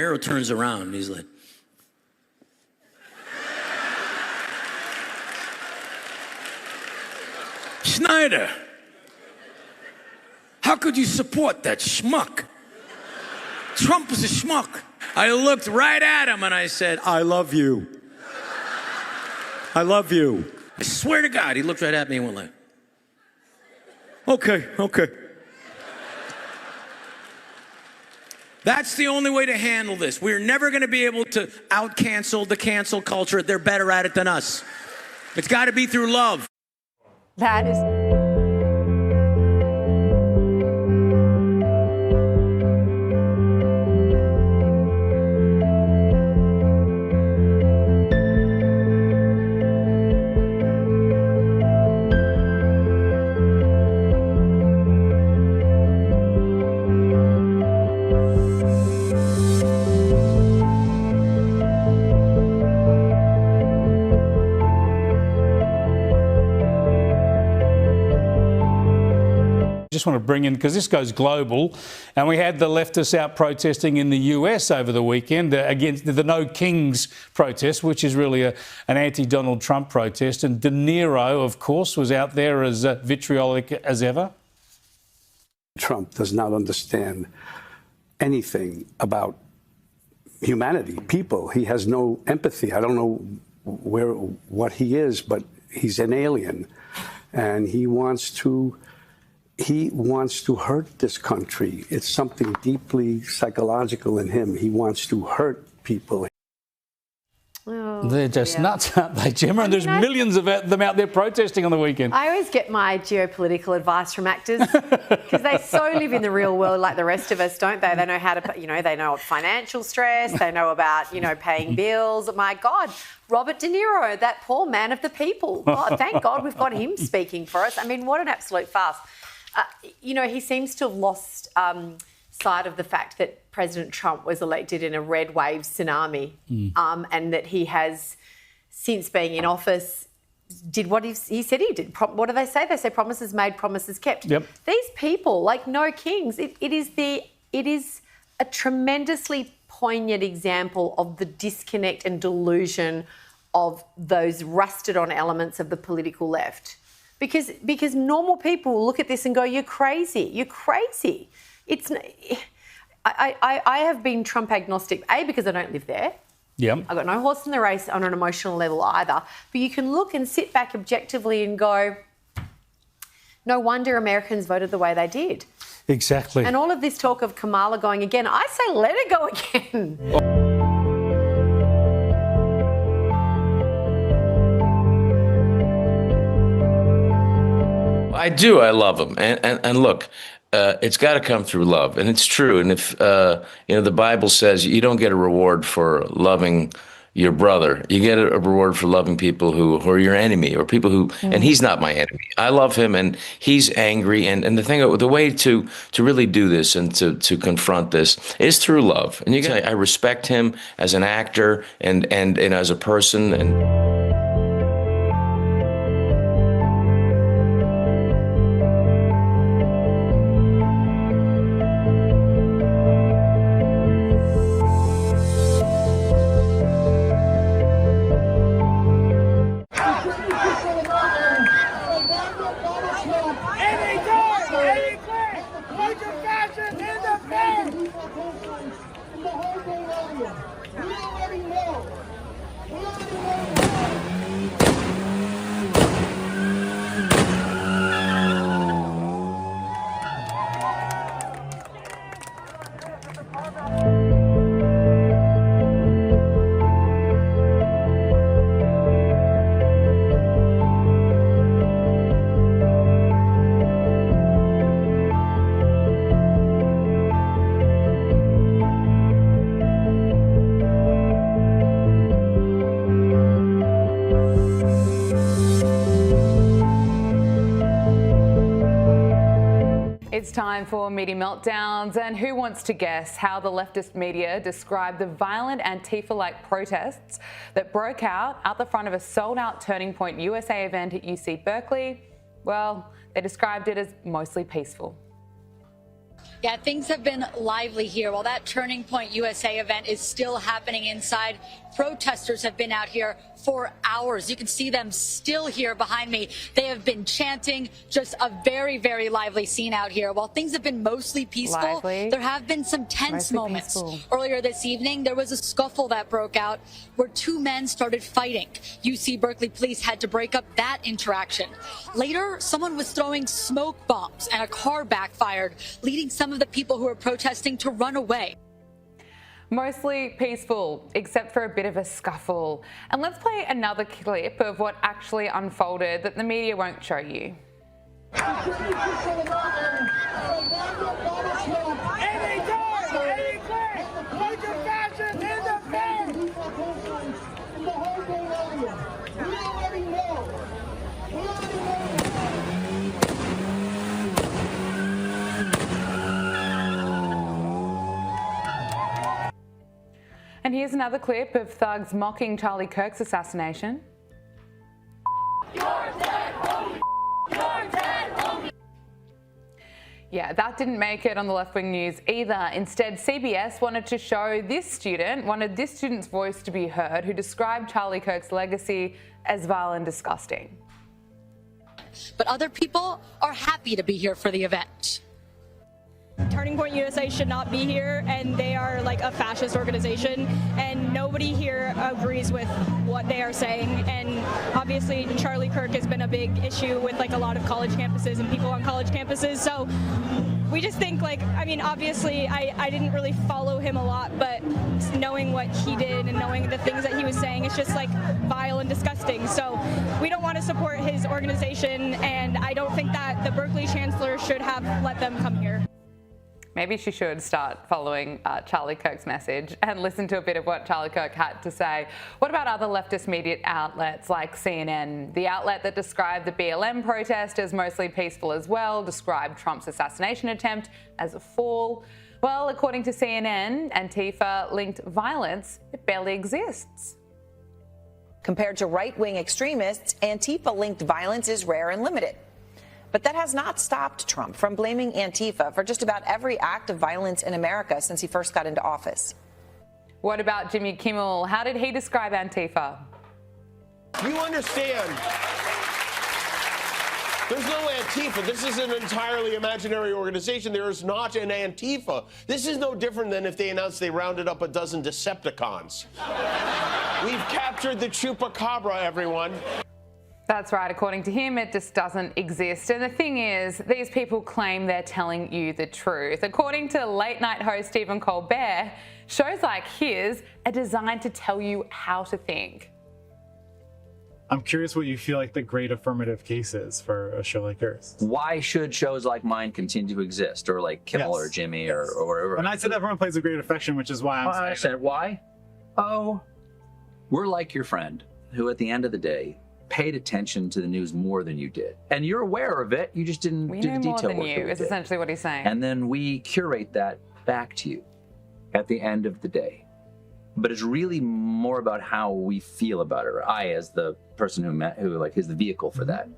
Niro turns around and he's like, Schneider, how could you support that schmuck? Trump is a schmuck. I looked right at him and I said, I love you. I love you. I swear to God, he looked right at me and went like, okay. That's the only way to handle this. We're never going to be able to out-cancel the cancel culture. They're better at it than us. It's got to be through love. That is... Just want to bring in, because this goes global, and we had the leftists out protesting in the US over the weekend against the No Kings protest, which is really an anti-Donald Trump protest. And De Niro, of course, was out there as vitriolic as ever. Trump does not understand anything about humanity, people. He has no empathy. I don't know what he is, but he's an alien, and he wants to hurt this country. It's something deeply psychological in him. He wants to hurt people. Oh, they're just nuts, aren't they, Gemma? And there's millions of them out there protesting on the weekend. I always get my geopolitical advice from actors because they so live in the real world like the rest of us, don't they? They know how to, they know financial stress. They know about, paying bills. My God, Robert De Niro, that poor man of the people. God, thank God we've got him speaking for us. I mean, what an absolute farce. He seems to have lost sight of the fact that President Trump was elected in a red wave tsunami and that he has, since being in office, did what he said he did. What do they say? They say promises made, promises kept. Yep. These people, like No Kings, it is a tremendously poignant example of the disconnect and delusion of those rusted-on elements of the political left. Because normal people look at this and go, you're crazy. You're crazy. I have been Trump agnostic, A, because I don't live there. Yeah. I've got no horse in the race on an emotional level either. But you can look and sit back objectively and go, no wonder Americans voted the way they did. Exactly. And all of this talk of Kamala going again, I say let her go again. I do. I love him. And look, it's got to come through love. And it's true. And if, the Bible says you don't get a reward for loving your brother. You get a reward for loving people who are your enemy or people who, and he's not my enemy. I love him and he's angry. And the way to really do this and to confront this is through love. And I respect him as an actor and as a person. And It's time for Media Meltdowns, and who wants to guess how the leftist media described the violent Antifa-like protests that broke out the front of a sold-out Turning Point USA event at UC Berkeley? Well, they described it as mostly peaceful. Yeah, things have been lively here. While that Turning Point USA event is still happening inside, protesters have been out here for hours. You can see them still here behind me. They have been chanting, just a very, very lively scene out here. While things have been mostly peaceful, there have been some tense moments. Earlier this evening, there was a scuffle that broke out where two men started fighting. UC Berkeley police had to break up that interaction. Later, someone was throwing smoke bombs and a car backfired, leading some of the people who were protesting to run away. Mostly peaceful, except for a bit of a scuffle. And let's play another clip of what actually unfolded that the media won't show you. And here's another clip of thugs mocking Charlie Kirk's assassination. You're dead, homie. You're dead, homie. Yeah, that didn't make it on the left-wing news either. Instead, CBS wanted to show this student's voice to be heard, who described Charlie Kirk's legacy as vile and disgusting. But other people are happy to be here for the event. Turning Point USA should not be here, and they are like a fascist organization, and nobody here agrees with what they are saying. And obviously Charlie Kirk has been a big issue with like a lot of college campuses and people on college campuses, so we just think like, I mean, obviously I didn't really follow him a lot, but knowing what he did and knowing the things that he was saying, it's just like vile and disgusting. So we don't want to support his organization, and I don't think that the Berkeley chancellor should have let them come here. Maybe she should start following Charlie Kirk's message and listen to a bit of what Charlie Kirk had to say. What about other leftist media outlets like CNN? The outlet that described the BLM protest as mostly peaceful as well, described Trump's assassination attempt as a fall. Well, according to CNN, Antifa-linked violence, it barely exists. Compared to right-wing extremists, Antifa-linked violence is rare and limited. But that has not stopped Trump from blaming Antifa for just about every act of violence in America since he first got into office. What about Jimmy Kimmel? How did he describe Antifa? You understand, there's no Antifa. This is an entirely imaginary organization. There is not an Antifa. This is no different than if they announced they rounded up a dozen Decepticons. We've captured the Chupacabra, everyone. That's right. According to him, it just doesn't exist. And the thing is, these people claim they're telling you the truth. According to late night host Stephen Colbert, shows like his are designed to tell you how to think. I'm curious what you feel like the great affirmative case is for a show like yours. Why should shows like mine continue to exist, or like Kimmel or Jimmy or whatever? And I said everyone plays a great affection, which is why I'm saying I said, why? Oh, we're like your friend who at the end of the day paid attention to the news more than you did. And you're aware of it, you just didn't do the detail work. We know more than you, is essentially what he's saying. And then we curate that back to you at the end of the day. But it's really more about how we feel about it, or I as the person who like is the vehicle for that.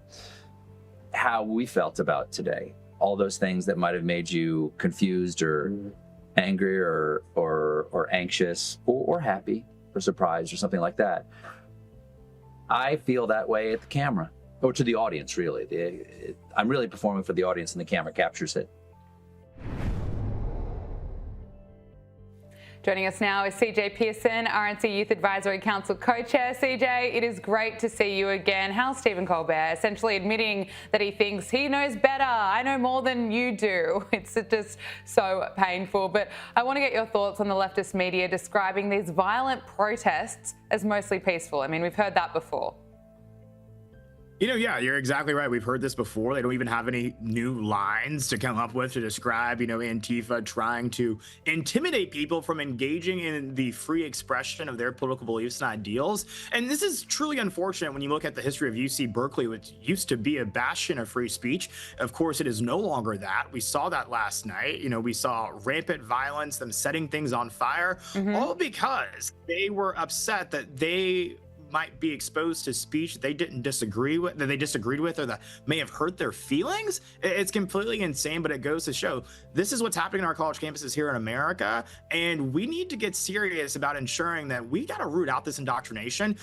How we felt about today. All those things that might have made you confused or angry or anxious or happy or surprised or something like that. I feel that way at the camera, or to the audience, really. I'm really performing for the audience, and the camera captures it. Joining us now is CJ Pearson, RNC Youth Advisory Council co-chair. CJ, it is great to see you again. How's Stephen Colbert essentially admitting that he thinks he knows better? I know more than you do. It's just so painful. But I want to get your thoughts on the leftist media describing these violent protests as mostly peaceful. I mean, we've heard that before. You know, yeah, you're exactly right. We've heard this before. They don't even have any new lines to come up with to describe, you know, Antifa trying to intimidate people from engaging in the free expression of their political beliefs and ideals. And this is truly unfortunate when you look at the history of UC Berkeley, which used to be a bastion of free speech. Of course, it is no longer that. We saw that last night. You know, we saw rampant violence, them setting things on fire, all because they were upset that they might be exposed to speech they didn't disagree with, that they disagreed with, or that may have hurt their feelings. It's completely insane, but it goes to show this is what's happening in our college campuses here in America, and we need to get serious about ensuring that we got to root out this indoctrination.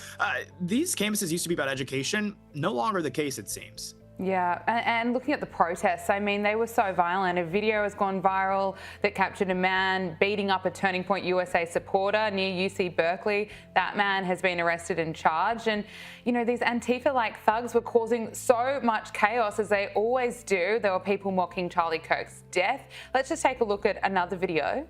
These campuses used to be about education, no longer the case, it seems. Yeah, and looking at the protests, I mean, they were so violent. A video has gone viral that captured a man beating up a Turning Point USA supporter near UC Berkeley. That man has been arrested and charged. And, you know, these Antifa-like thugs were causing so much chaos, as they always do. There were people mocking Charlie Kirk's death. Let's just take a look at another video.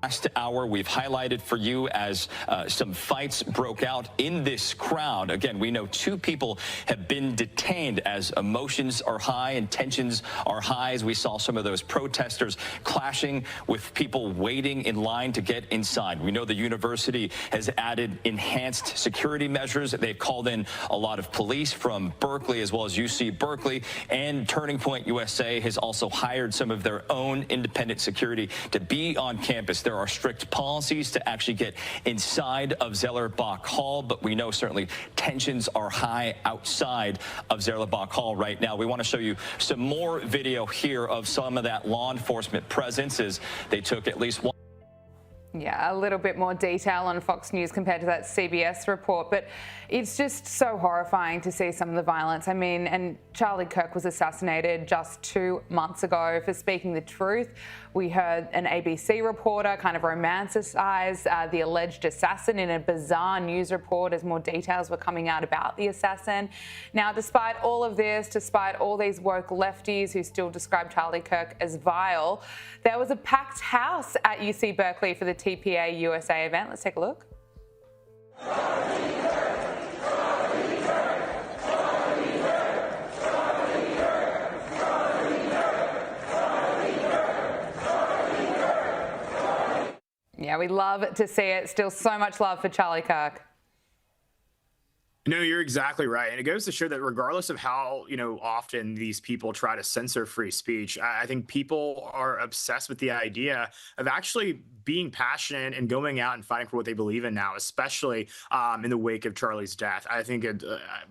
Last hour, we've highlighted for you as some fights broke out in this crowd. Again, we know 2 people have been detained as emotions are high and tensions are high, as we saw some of those protesters clashing with people waiting in line to get inside. We know the university has added enhanced security measures. They've called in a lot of police from Berkeley as well as UC Berkeley, and Turning Point USA has also hired some of their own independent security to be on campus. There are strict policies to actually get inside of Zellerbach Hall, but we know certainly tensions are high outside of Zellerbach Hall right now. We want to show you some more video here of some of that law enforcement presence as they took at least one. Yeah, a little bit more detail on Fox News compared to that CBS report, but it's just so horrifying to see some of the violence. I mean, and Charlie Kirk was assassinated just 2 months ago for speaking the truth. We heard an ABC reporter kind of romanticize the alleged assassin in a bizarre news report as more details were coming out about the assassin. Now, despite all of this, despite all these woke lefties who still describe Charlie Kirk as vile, there was a packed house at UC Berkeley for the TPA USA event. Let's take a look. Yeah, we love to see it. Still so much love for Charlie Kirk. No, you're exactly right. And it goes to show that regardless of how, often these people try to censor free speech, I think people are obsessed with the idea of actually being passionate and going out and fighting for what they believe in now, especially in the wake of Charlie's death. I think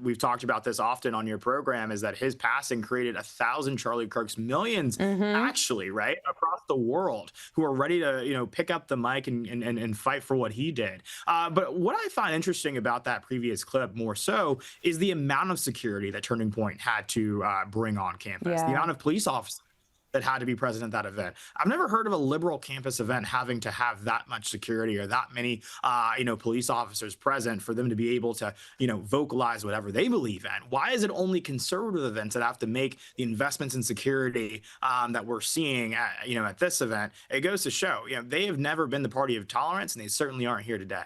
we've talked about this often on your program, is that his passing created 1,000 Charlie Kirks, millions actually, right, across the world, who are ready to, pick up the mic and fight for what he did. But what I find interesting about that previous clip more so is the amount of security that Turning Point had to bring on campus, the amount of police officers that had to be present at that event. I've never heard of a liberal campus event having to have that much security or that many, police officers present for them to be able to, vocalize whatever they believe in. Why is it only conservative events that have to make the investments in security that we're seeing at this event? It goes to show, they have never been the party of tolerance, and they certainly aren't here today.